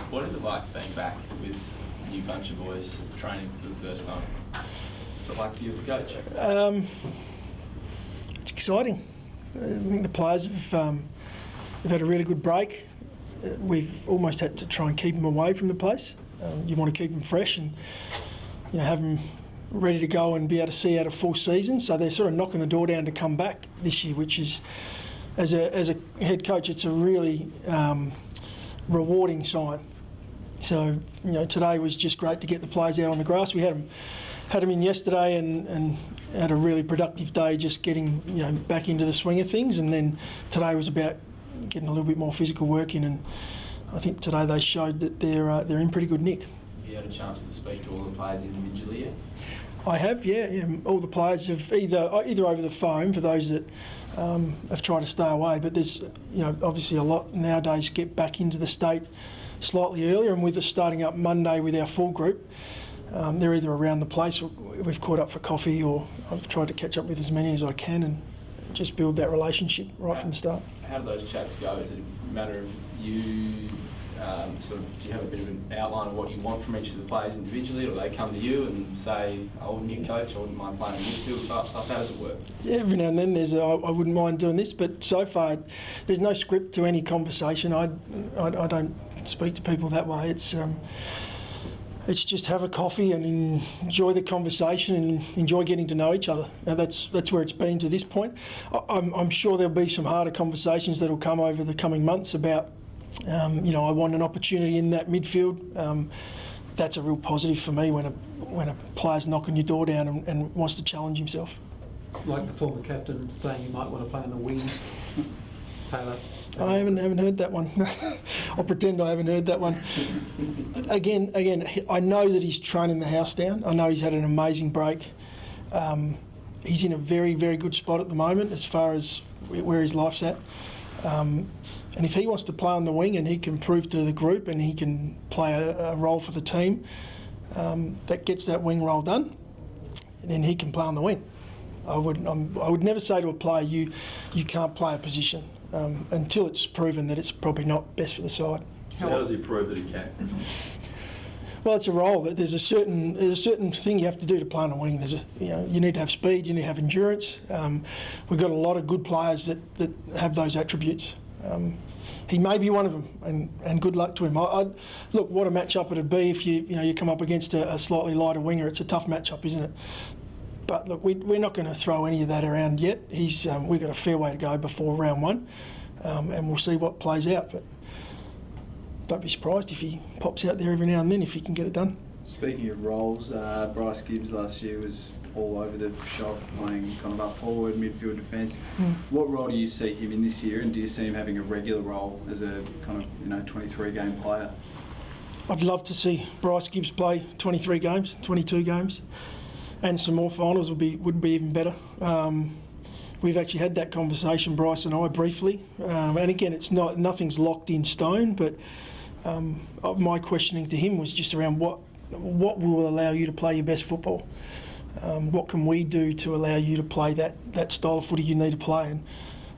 What is it like being back with a new bunch of boys training for the first time? What's it like for you as a coach? It's exciting. I think the players have had a really good break. We've almost had to try and keep them away from the place. You want to keep them fresh and have them ready to go and be able to see out a full season. So they're sort of knocking the door down to come back this year, which is, as a head coach, it's a really rewarding sign. So today was just great to get the players out on the grass. We had them in yesterday and had a really productive day, just getting back into the swing of things. And then today was about getting a little bit more physical work in, and I think today they showed that they're in pretty good nick. Have you had a chance to speak to all the players individually yet? I have, yeah. All the players have either over the phone for those that have tried to stay away, but there's obviously a lot nowadays get back into the state slightly earlier, and with us starting up Monday with our full group, they're either around the place or we've caught up for coffee, or I've tried to catch up with as many as I can and just build that relationship right from the start. How do those chats go? Is it a matter of you do you have a bit of an outline of what you want from each of the players individually, or they come to you and say, "Oh, new coach, I wouldn't mind playing in midfield type stuff"? How does it work? Yeah, every now and then I wouldn't mind doing this, but so far there's no script to any conversation. I don't speak to people that way. It's just have a coffee and enjoy the conversation and enjoy getting to know each other. Now that's where it's been to this point. I'm sure there'll be some harder conversations that'll come over the coming months about, I want an opportunity in that midfield. That's a real positive for me when a player's knocking your door down and wants to challenge himself. Like the former captain saying you might want to play on the wing. Taylor. I haven't heard that one. I'll pretend I haven't heard that one. Again, I know that he's training the house down. I know he's had an amazing break. He's in a very, very good spot at the moment as far as where his life's at. And if he wants to play on the wing and he can prove to the group and he can play a role for the team that gets that wing role done, then he can play on the wing. I would never say to a player, you can't play a position until it's proven that it's probably not best for the side. So how does he prove that he can? Well, it's a role. There's a certain thing you have to do to play on a wing. You need to have speed. You need to have endurance. We've got a lot of good players that have those attributes. He may be one of them, and good luck to him. Look, what a matchup it'd be if you come up against a slightly lighter winger. It's a tough matchup, isn't it? But look, we're not going to throw any of that around yet. We've got a fair way to go before round one, and we'll see what plays out. But don't be surprised if he pops out there every now and then if he can get it done. Speaking of roles, Bryce Gibbs last year was all over the shop, playing kind of up forward, midfield, defence. What role do you see him in this year, and do you see him having a regular role as a kind of 23-game player? I'd love to see Bryce Gibbs play 23 games, 22 games, and some more finals would be even better. We've actually had that conversation, Bryce and I, briefly, and again, nothing's locked in stone, but my questioning to him was just around what will allow you to play your best football. What can we do to allow you to play that style of footy you need to play?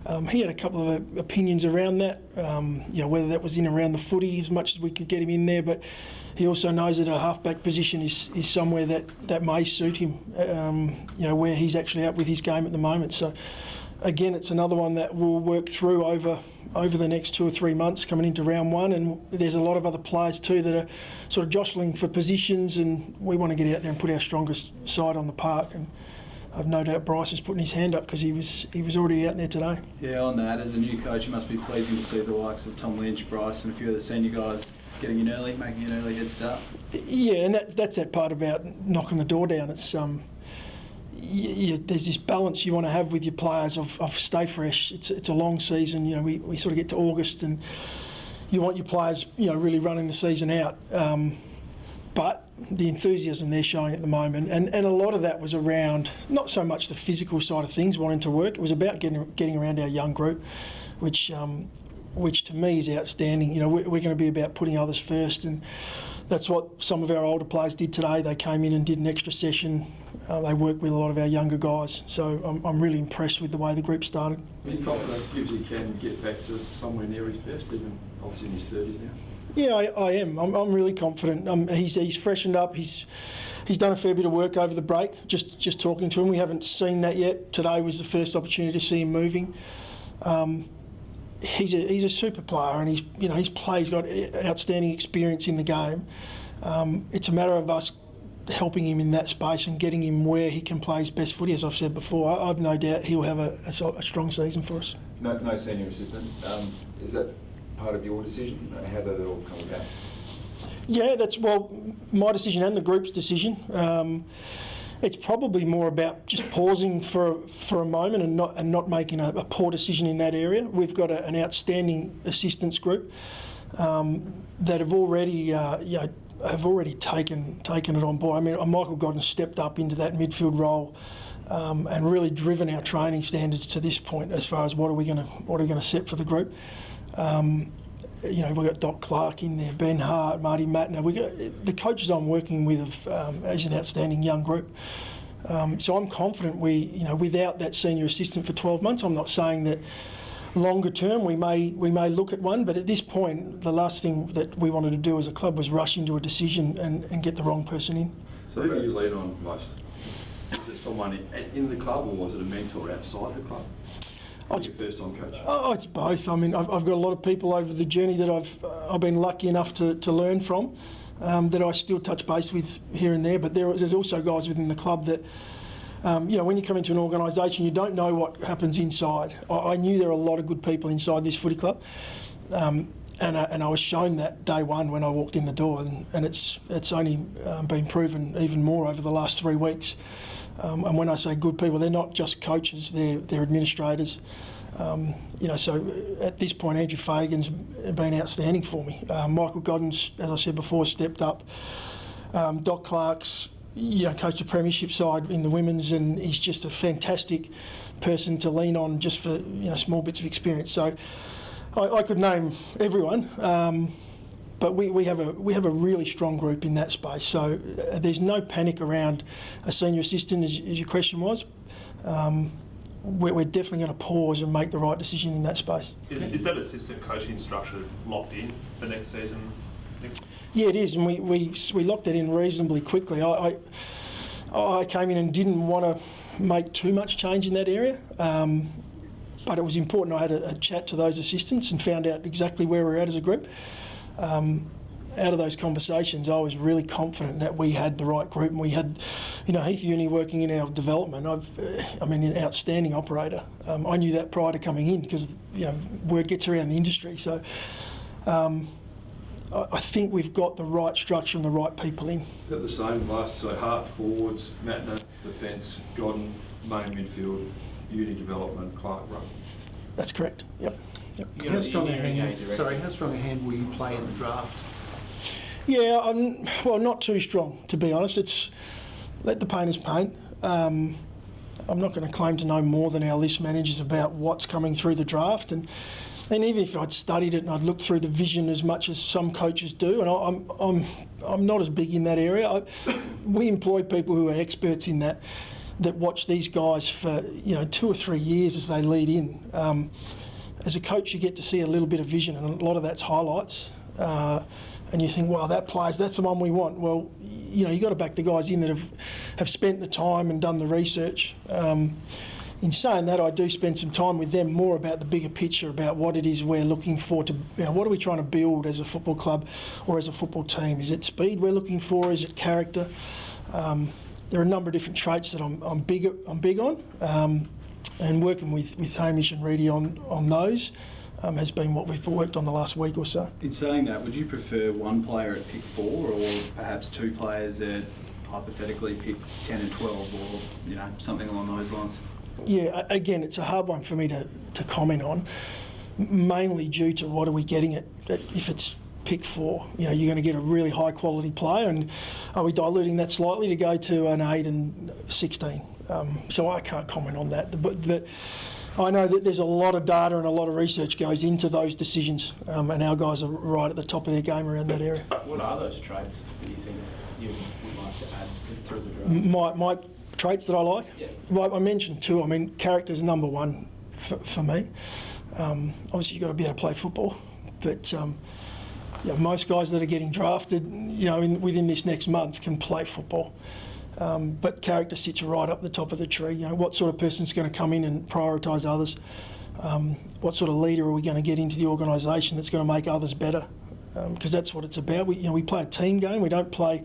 And he had a couple of opinions around that, whether that was in around the footy as much as we could get him in there, but he also knows that a halfback position is somewhere that may suit him, where he's actually at with his game at the moment. So again, it's another one that we'll work through over the next 2 or 3 months coming into round one, and there's a lot of other players too that are sort of jostling for positions, and we want to get out there and put our strongest side on the park. And I've no doubt Bryce is putting his hand up because he was already out there today. Yeah, on that, as a new coach, it must be pleasing to see the likes of Tom Lynch, Bryce, and a few of the senior guys getting in early, making an early head start. Yeah, and that's that part about knocking the door down. It's there's this balance you want to have with your players of stay fresh. It's a long season. We sort of get to August and you want your players really running the season out. But the enthusiasm they're showing at the moment, and a lot of that was around not so much the physical side of things, wanting to work. It was about getting around our young group, which to me is outstanding. We're going to be about putting others first, and that's what some of our older players did today. They came in and did an extra session. They worked with a lot of our younger guys, so I'm really impressed with the way the group started. Any confidence Gibbs he can get back to somewhere near his best, even obviously in his 30s now? Yeah, I am. I'm really confident. He's freshened up. He's done a fair bit of work over the break. Just talking to him, we haven't seen that yet. Today was the first opportunity to see him moving. He's a super player, and he's got outstanding experience in the game. It's a matter of us helping him in that space and getting him where he can play his best footy. As I've said before, I've no doubt he'll have a strong season for us. No senior assistant. Is that part of your decision? How did it all come about? Yeah, that's my decision and the group's decision. It's probably more about just pausing for a moment and not making a poor decision in that area. We've got an outstanding assistants group that have already taken it on board. I mean, Michael Godden stepped up into that midfield role and really driven our training standards to this point as far as what are we going to set for the group. We've got Doc Clark in there, Ben Hart, Marty Matner. We got the coaches I'm working with as an outstanding young group. So I'm confident without that senior assistant for 12 months. I'm not saying that longer term we may look at one, but at this point, the last thing that we wanted to do as a club was rush into a decision and get the wrong person in. So who do you lean on most? Is it someone in the club, or was it a mentor outside the club? Who's your first-time coach? Oh, it's both. I mean, I've got a lot of people over the journey that I've been lucky enough to learn from, that I still touch base with here and there. But there's also guys within the club that, when you come into an organisation, you don't know what happens inside. I knew there were a lot of good people inside this footy club, and I was shown that day one when I walked in the door, and it's only been proven even more over the last 3 weeks. And when I say good people, they're not just coaches; they're administrators. So at this point, Andrew Fagan's been outstanding for me. Michael Godden's, as I said before, stepped up. Doc Clark's, coached the premiership side in the women's, and he's just a fantastic person to lean on just for small bits of experience. So I could name everyone. But we have a really strong group in that space. So there's no panic around a senior assistant, as your question was. We're definitely going to pause and make the right decision in that space. Is that assistant coaching structure locked in for next season? Yeah, it is, and we locked that in reasonably quickly. I came in and didn't want to make too much change in that area. But it was important. I had a chat to those assistants and found out exactly where we're at as a group. Out of those conversations, I was really confident that we had the right group, and we had, Heath Uni working in our development. An outstanding operator. I knew that prior to coming in because word gets around the industry. So I think we've got the right structure and the right people in. Is that the same last? So Hart forwards, Matner defence, Godden main midfield, Uni development, Clark ruck. That's correct. Yep. How strong a hand will you play in the draft? Yeah, not too strong, to be honest. It's let the painters paint. I'm not going to claim to know more than our list managers about what's coming through the draft, and even if I'd studied it and I'd looked through the vision as much as some coaches do, and I'm not as big in that area. We employ people who are experts in that watch these guys for 2 or 3 years as they lead in. As a coach, you get to see a little bit of vision, and a lot of that's highlights. And you think, wow, that's the one we want. Well, you got to back the guys in that have spent the time and done the research. In saying that, I do spend some time with them more about the bigger picture, about what it is we're looking for to, what are we trying to build as a football club or as a football team? Is it speed we're looking for? Is it character? There are a number of different traits that I'm big on. And working with Hamish and Reedy on those has been what we've worked on the last week or so. In saying that, would you prefer one player at pick 4 or perhaps 2 players at hypothetically pick 10 and 12 or something along those lines? Yeah, again, it's a hard one for me to comment on, mainly due to what are we getting at if it's pick 4. You're going to get a really high quality player, and are we diluting that slightly to go to an 8 and 16? So I can't comment on that, but I know that there's a lot of data and a lot of research goes into those decisions, and our guys are right at the top of their game around that area. What are those traits that you think you would like to add through the draft? My traits that I like? Yeah. Well, I mentioned 2. Character's number 1 for me. Obviously, you've got to be able to play football, but most guys that are getting drafted, within this next month can play football. But character sits right up the top of the tree. What sort of person's going to come in and prioritise others? What sort of leader are we going to get into the organisation that's going to make others better? Because that's what it's about. We play a team game. We don't play,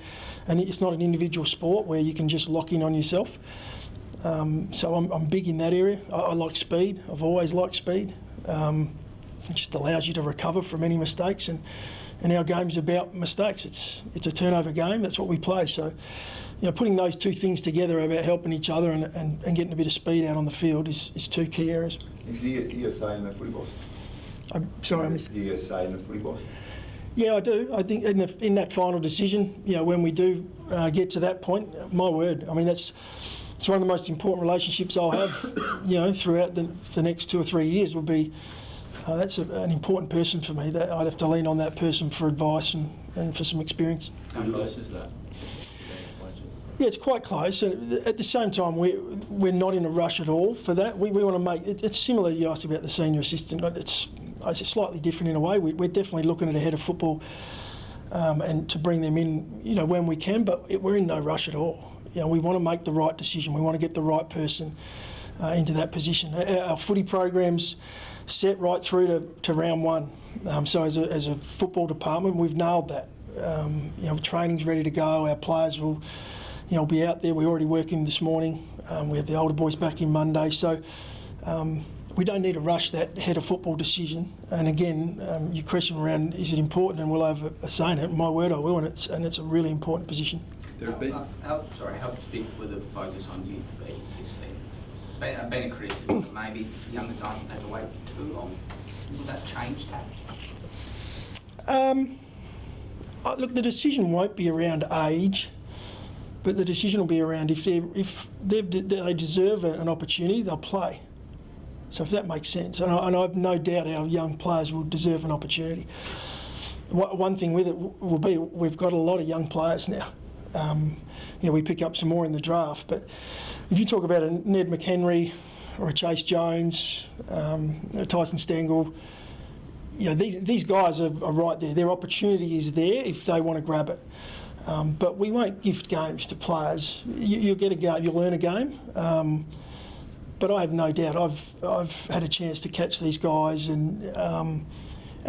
and it's not an individual sport where you can just lock in on yourself. So I'm big in that area. I like speed. I've always liked speed. It just allows you to recover from any mistakes, and our game's about mistakes. It's a turnover game. That's what we play. So, putting those two things together about helping each other and getting a bit of speed out on the field is two key areas. Is he a say in the footy boss? Sorry, I missed. Do you get a say in the footy boss? Yeah, I do. I think in that final decision, when we do get to that point, my word, I mean, it's one of the most important relationships I'll have, throughout the next 2 or 3 years will be, that's an important person for me. That I'd have to lean on that person for advice and for some experience. How close is that? Yeah, it's quite close. At the same time, we're not in a rush at all for that. We want to make it's similar. You asked about the senior assistant. It's slightly different in a way. We're definitely looking at a head of football and to bring them in, when we can. But we're in no rush at all. We want to make the right decision. We want to get the right person into that position. Our footy program's set right through to round one. So as a football department, we've nailed that. Training's ready to go. Our players will. Be out there. We're already working this morning. We have the older boys back in Monday. So we don't need to rush that head of football decision. And again, your question around, is it important, and will I have a say in it? My word, I will, and it's a really important position. How big will the focus on youth be this season? Been a criticism that maybe younger guys have had to wait too long. Will that change that? Look, the decision won't be around age. But the decision will be around if they deserve an opportunity, they'll play. So if that makes sense, and I have no doubt our young players will deserve an opportunity. One thing with it will be we've got a lot of young players now. We pick up some more in the draft, but if you talk about a Ned McHenry or a Chase Jones, a Tyson Stengel, these guys are right there. Their opportunity is there if they want to grab it. But we won't gift games to players. You'll get a game, you'll earn a game. But I have no doubt I've had a chance to catch these guys and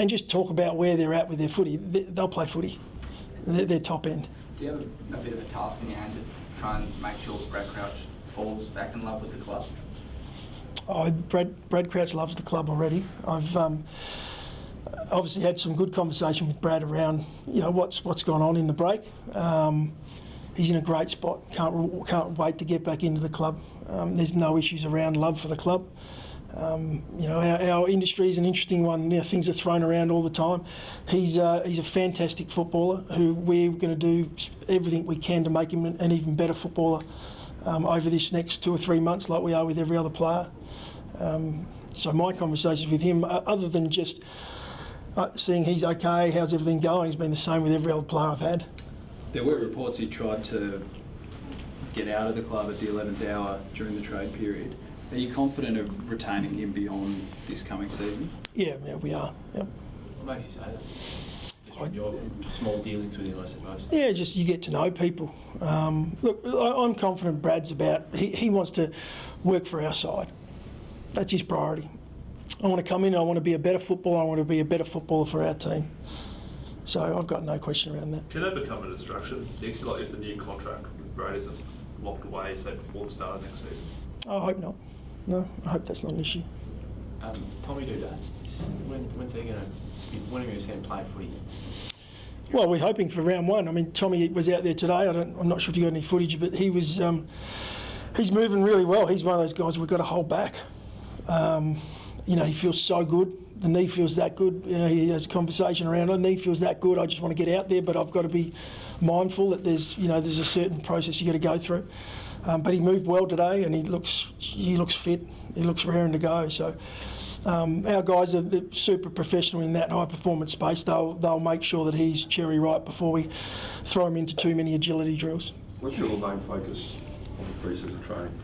just talk about where they're at with their footy. They'll play footy. They're top end. Do you have a bit of a task in your hand to try and make sure Brad Crouch falls back in love with the club? Brad Crouch loves the club already. I've obviously had some good conversation with Brad around what's gone on in the break. He's in a great spot. Can't wait to get back into the club. There's no issues around love for the club. Our industry is an interesting one. Things are thrown around all the time. He's a fantastic footballer who we're going to do everything we can to make him an even better footballer over this next 2 or 3 months, like we are with every other player. So my conversations with him, other than just seeing he's okay, how's everything going, has been the same with every other player I've had. There were reports he tried to get out of the club at the 11th hour during the trade period. Are you confident of retaining him beyond this coming season? Yeah, we are. Yep. What makes you say that? Just from your small dealings with him, I suppose. Yeah, just you get to know people. Look, I'm confident Brad's he wants to work for our side. That's his priority. I want to come in, I want to be a better footballer, I want to be a better footballer for our team. So I've got no question around that. Can that become a distraction? Like if the new contract with Brad isn't locked away, say before the start of next season? I hope not. No, I hope that's not an issue. Tommy Duda, when's he going to? When are you going to see him play footy? Well, we're hoping for round one. I mean, Tommy was out there today. I'm not sure if you got any footage, but he was. He's moving really well. He's one of those guys we've got to hold back. He feels so good. The knee feels that good. He has a conversation around, the knee feels that good. I just want to get out there, but I've got to be mindful that there's a certain process you got to go through. But he moved well today, and he looks fit. He looks raring to go. So our guys are super professional in that high performance space. They'll make sure that he's cherry ripe before we throw him into too many agility drills. What's your main focus on the pre-season training?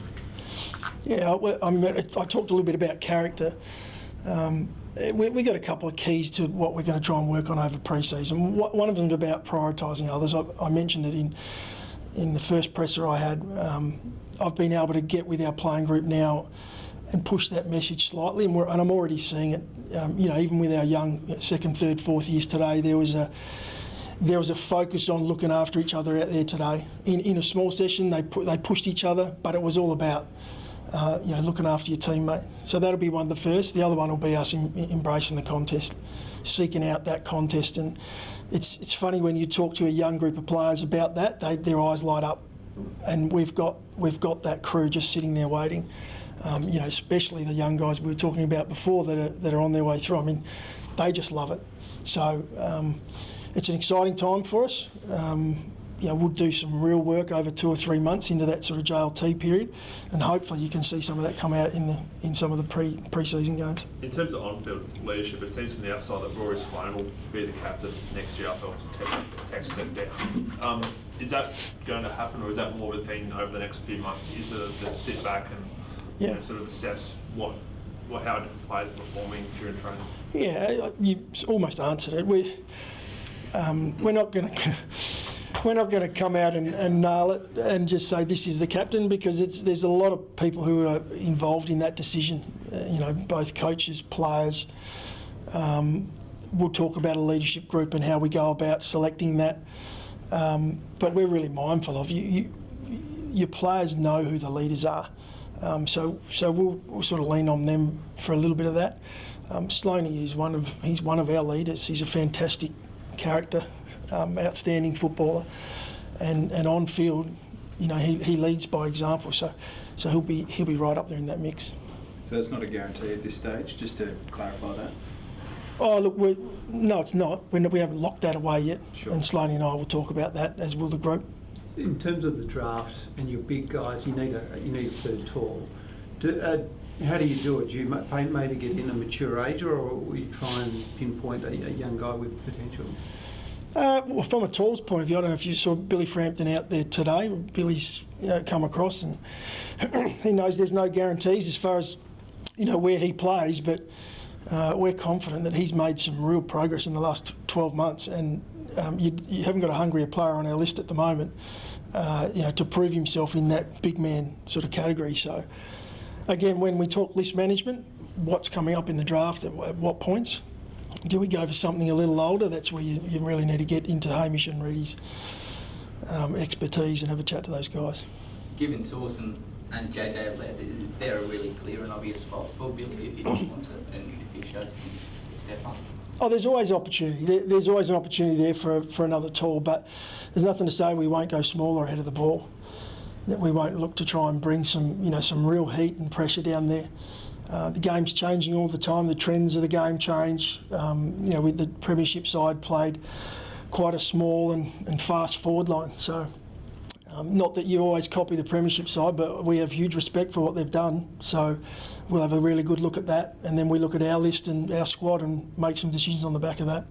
Yeah, I talked a little bit about character. we got a couple of keys to what we're going to try and work on over pre-season. One of them is about prioritising others. I mentioned it in the first presser I had. I've been able to get with our playing group now and push that message slightly, and I'm already seeing it. Even with our young second, third, fourth years today, there was a focus on looking after each other out there today. In a small session, they pushed each other, but it was all about looking after your teammate. So that'll be one of the first. The other one will be us embracing the contest, seeking out that contest. And it's funny when you talk to a young group of players about that, their eyes light up, and we've got that crew just sitting there waiting. Especially the young guys we were talking about before that are on their way through. I mean, they just love it. So it's an exciting time for us. We'll do some real work over 2 or 3 months into that sort of JLT period, and hopefully you can see some of that come out in some of the pre-season games. In terms of on-field leadership, it seems from the outside that Rory Sloane will be the captain next year after Tech stepped down. Is that going to happen, or is that more of a thing over the next few months? Is to sit back and sort of assess how different players are performing during training? Yeah, you almost answered it. We're not going to come out and nail it and just say this is the captain, because there's a lot of people who are involved in that decision. Both coaches, players. We'll talk about a leadership group and how we go about selecting that. But we're really mindful of your players know who the leaders are. So we'll sort of lean on them for a little bit of that. Sloaney is he's one of our leaders. He's a fantastic character, outstanding footballer, and on field, he leads by example. So he'll be right up there in that mix. So that's not a guarantee at this stage. Just to clarify that. Oh look, no, it's not. We haven't locked that away yet, Sure. and Sloaney and I will talk about that, as will the group. In terms of the draft and your big guys, you need a third tall. How do you do it? Do you maybe get in a mature age, or will you try and pinpoint a young guy with potential? Well, from a tall's point of view, I don't know if you saw Billy Frampton out there today. Billy's come across, and he knows there's no guarantees as far as where he plays, but we're confident that he's made some real progress in the last 12 months, and you haven't got a hungrier player on our list at the moment, to prove himself in that big man sort of category. So, again, when we talk list management, what's coming up in the draft, at what points? Do we go for something a little older? That's where you really need to get into Hamish and Reedy's expertise and have a chat to those guys. Given Sawson and JJ have left, is there a really clear and obvious spot for Billy if he wants it and if he shows him step up? Oh, there's always opportunity. There's always an opportunity there for another tall, but there's nothing to say we won't go smaller ahead of the ball. That we won't look to try and bring some real heat and pressure down there. The game's changing all the time. The trends of the game change. With the premiership side played quite a small and fast forward line. So, not that you always copy the premiership side, but we have huge respect for what they've done. So, we'll have a really good look at that, and then we look at our list and our squad and make some decisions on the back of that.